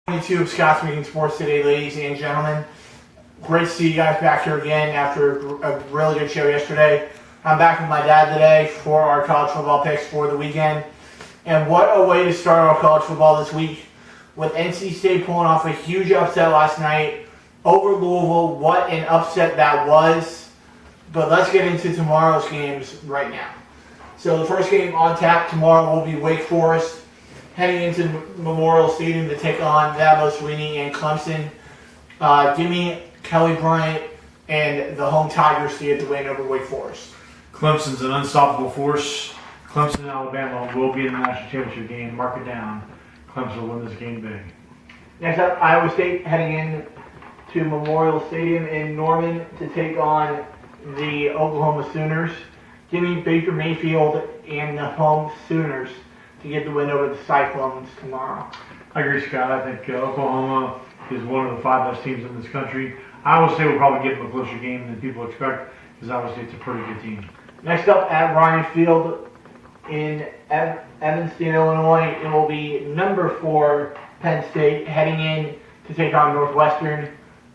22 of Scott's Making Sports today, ladies and gentlemen. Great to see you guys back here again after a really good show yesterday. I'm back with my dad today for our college football picks for the weekend. And what a way to start our college football this week with NC State pulling off a huge upset last night over Louisville. What an upset that was. But let's get into tomorrow's games right now. So the first game on tap tomorrow will be Wake Forest heading into Memorial Stadium to take on Dabo Swinney and Clemson. Give me Kelly Bryant and the home Tigers to get the win over Wake Forest. Clemson's an unstoppable force. Clemson and Alabama will be in the national championship game. Mark it down. Clemson will win this game big. Next up, Iowa State heading in to Memorial Stadium in Norman to take on the Oklahoma Sooners. Give me Baker Mayfield and the home Sooners to get the win over the Cyclones tomorrow. I agree, Scott. I think Oklahoma is one of the 5 best teams in this country. Iowa State will probably give them a closer game than people expect because Iowa State's a pretty good team. Next up at Ryan Field in Evanston, Illinois, it will be number 4 Penn State heading in to take on Northwestern.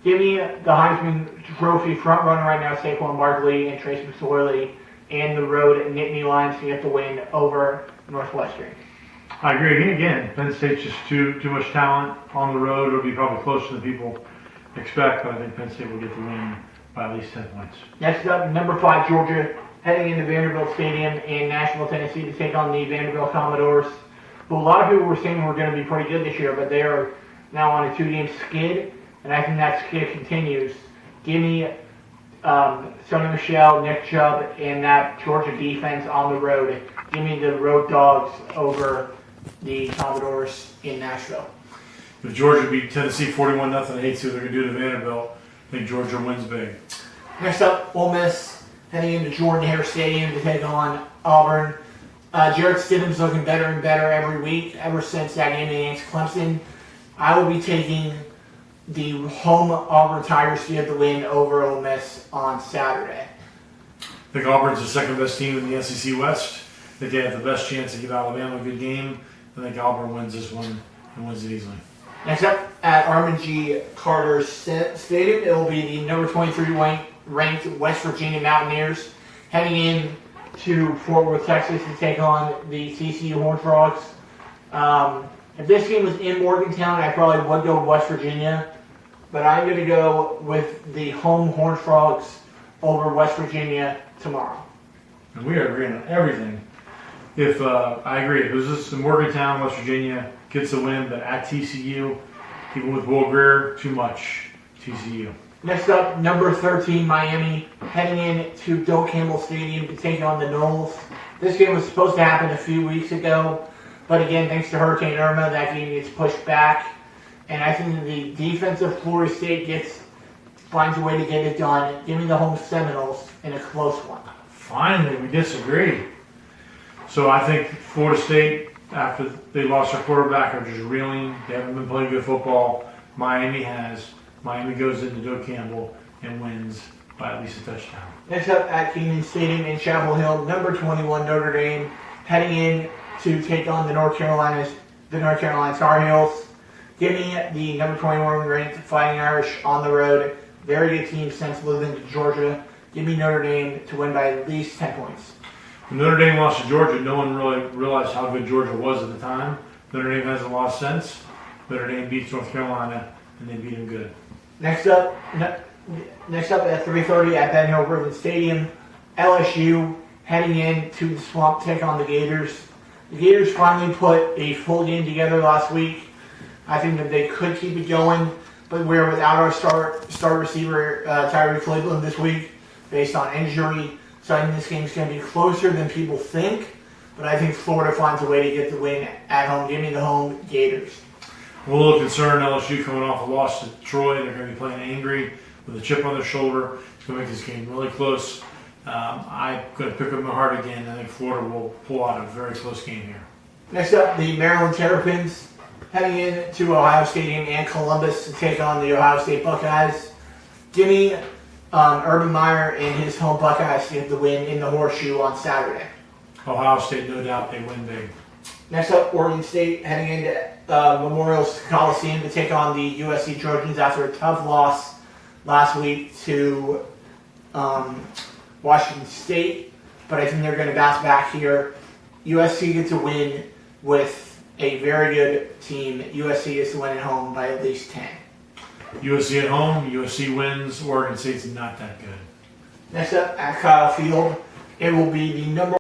Give me the Heisman Trophy front runner right now, Saquon Barkley and Trace McSorley, and the road Nittany Lions to get the win over Northwestern. I agree. Again, Penn State's just too much talent on the road. It'll be probably closer than people expect, but I think Penn State will get the win by at least 10 points. Next up, number 5 Georgia heading into Vanderbilt Stadium in Nashville, Tennessee to take on the Vanderbilt Commodores, who a lot of people were saying were going to be pretty good this year, but they are now on a 2-game skid, and I think that skid continues. Give me Sonny Michel, Nick Chubb, and that Georgia defense on the road. Give me the road dogs over the Commodores in Nashville. If Georgia beat Tennessee 41-0, I hate to see what they're going to do to Vanderbilt. I think Georgia wins big. Next up, Ole Miss heading into Jordan-Hare Stadium to take on Auburn. Jarrett Stidham's looking better and better every week ever since that game against Clemson. I will be taking the home Auburn Tigers to get the win over Ole Miss on Saturday. I think Auburn's the second best team in the SEC West. I think they have the best chance to give Alabama a good game. I think Auburn wins this one and wins it easily. Next up at Armin G. Carter Stadium, it will be the number 23 ranked West Virginia Mountaineers heading in to Fort Worth, Texas to take on the TCU Horned Frogs. If this game was in Morgantown, I probably would go West Virginia, but I'm going to go with the home Horned Frogs over West Virginia tomorrow. And we are agreeing on everything. If I agree, if it was just in Morgantown, West Virginia gets the win, but at TCU, even with Will Greer, too much TCU. Next up, number 13 Miami heading in to Bill Campbell Stadium to take on the Noles. This game was supposed to happen a few weeks ago, but again, thanks to Hurricane Irma, that game gets pushed back. And I think the defense of Florida State finds a way to get it done. Give me the home Seminoles in a close one. Finally, we disagree. So I think Florida State, after they lost their quarterback, are just reeling. They haven't been playing good football. Miami has. Miami goes into Bill Campbell and wins by at least a touchdown. Next up at Keenan Stadium in Chapel Hill, number 21 Notre Dame heading in to take on the North Carolina Tar Heels. Give me the number 21 ranked Fighting Irish on the road. Very good team since moving to Georgia. Give me Notre Dame to win by at least 10 points. When Notre Dame lost to Georgia, no one really realized how good Georgia was at the time. Notre Dame hasn't lost since. Notre Dame beats North Carolina, and they beat them good. Next up at 3:30 at Ben Hill Griffin Stadium, LSU heading in to the Swamp to take on the Gators. The Gators finally put a full game together last week. I think that they could keep it going, but we're without our star receiver Tyree Cleveland this week based on injury. So I think this game is going to be closer than people think, but I think Florida finds a way to get the win at home. Give me the home Gators. I'm a little concerned, LSU coming off a loss to Troy. They're going to be playing angry with a chip on their shoulder. It's going to make this game really close. I'm going to pick up my heart again. I think Florida will pull out a very close game here. Next up, the Maryland Terrapins heading in to Ohio Stadium and Columbus to take on the Ohio State Buckeyes. Give me Urban Meyer and his home Buckeyes to get the win in the Horseshoe on Saturday. Ohio State, no doubt, they win big. Next up, Oregon State heading into Memorial Coliseum to take on the USC Trojans after a tough loss last week to Washington State. But I think they're going to bounce back here. USC gets a win with a very good team. USC is to win at home by at least 10. USC at home, USC wins, Oregon State's not that good. Next up, at Kyle Field, it will be the number